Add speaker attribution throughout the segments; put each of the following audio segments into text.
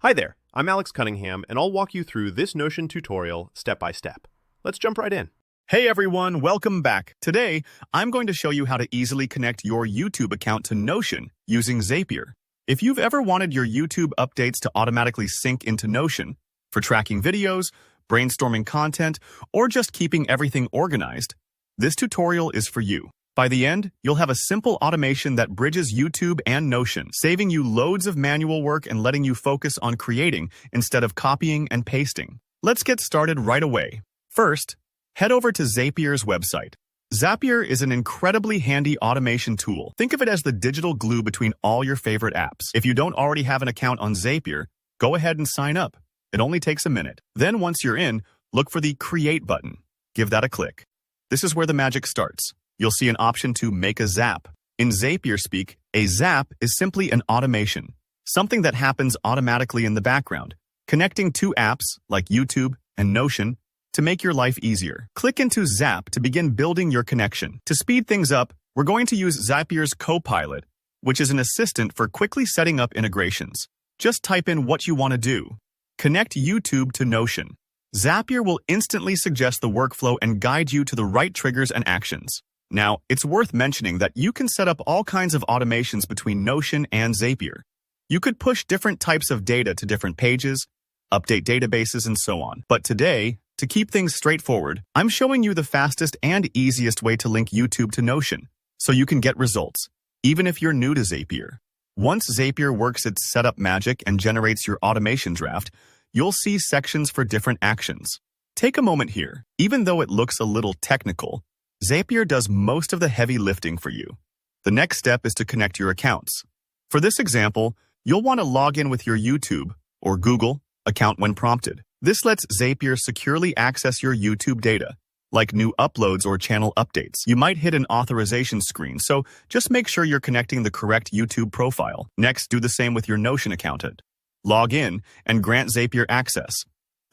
Speaker 1: Hi there, I'm Alex Cunningham, and I'll walk you through this Notion tutorial step by step. Let's jump right in.
Speaker 2: Hey everyone, welcome back. Today, I'm going to show you how to easily connect your YouTube account to Notion using Zapier. If you've ever wanted your YouTube updates to automatically sync into Notion for tracking videos, brainstorming content, or just keeping everything organized, this tutorial is for you. By the end, you'll have a simple automation that bridges YouTube and Notion, saving you loads of manual work and letting you focus on creating instead of copying and pasting. Let's get started right away. First, head over to Zapier's website. Zapier is an incredibly handy automation tool. Think of it as the digital glue between all your favorite apps. If you don't already have an account on Zapier, go ahead and sign up. It only takes a minute. Then once you're in, look for the Create button. Give that a click. This is where the magic starts. You'll see an option to make a zap. In Zapier speak, a zap is simply an automation, something that happens automatically in the background, connecting two apps like YouTube and Notion to make your life easier. Click into Zap to begin building your connection. To speed things up, we're going to use Zapier's Copilot, which is an assistant for quickly setting up integrations. Just type in what you want to do. Connect YouTube to Notion. Zapier will instantly suggest the workflow and guide you to the right triggers and actions. Now, it's worth mentioning that you can set up all kinds of automations between Notion and Zapier. You could push different types of data to different pages, update databases, and so on. But today, to keep things straightforward, I'm showing you the fastest and easiest way to link YouTube to Notion, so you can get results, even if you're new to Zapier. Once Zapier works its setup magic and generates your automation draft, you'll see sections for different actions. Take a moment here. Even though it looks a little technical, Zapier does most of the heavy lifting for you. The next step is to connect your accounts. For this example, you'll want to log in with your YouTube or Google account when prompted. This lets Zapier securely access your YouTube data, like new uploads or channel updates. You might hit an authorization screen, so just make sure you're connecting the correct YouTube profile. Next, do the same with your Notion account. Log in and grant Zapier access.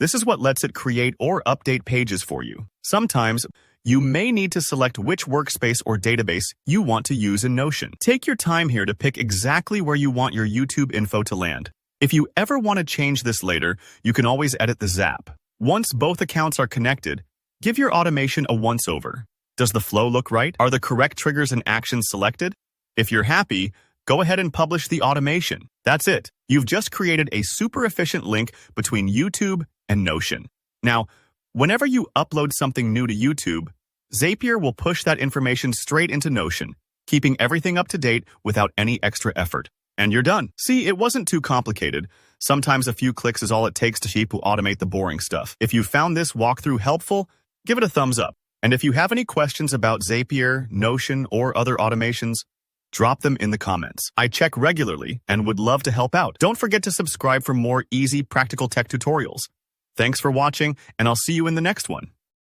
Speaker 2: This is what lets it create or update pages for you. Sometimes, you may need to select which workspace or database you want to use in Notion. Take your time here to pick exactly where you want your YouTube info to land. If you ever want to change this later, you can always edit the zap. Once both accounts are connected, give your automation a once-over. Does the flow look right? Are the correct triggers and actions selected? If you're happy, go ahead and publish the automation. That's it. You've just created a super efficient link between YouTube and Notion. Now, whenever you upload something new to YouTube, Zapier will push that information straight into Notion, keeping everything up to date without any extra effort. And you're done. See, it wasn't too complicated. Sometimes a few clicks is all it takes to automate the boring stuff. If you found this walkthrough helpful, give it a thumbs up. And if you have any questions about Zapier, Notion, or other automations, drop them in the comments. I check regularly and would love to help out. Don't forget to subscribe for more easy, practical tech tutorials. Thanks for watching, and I'll see you in the next one.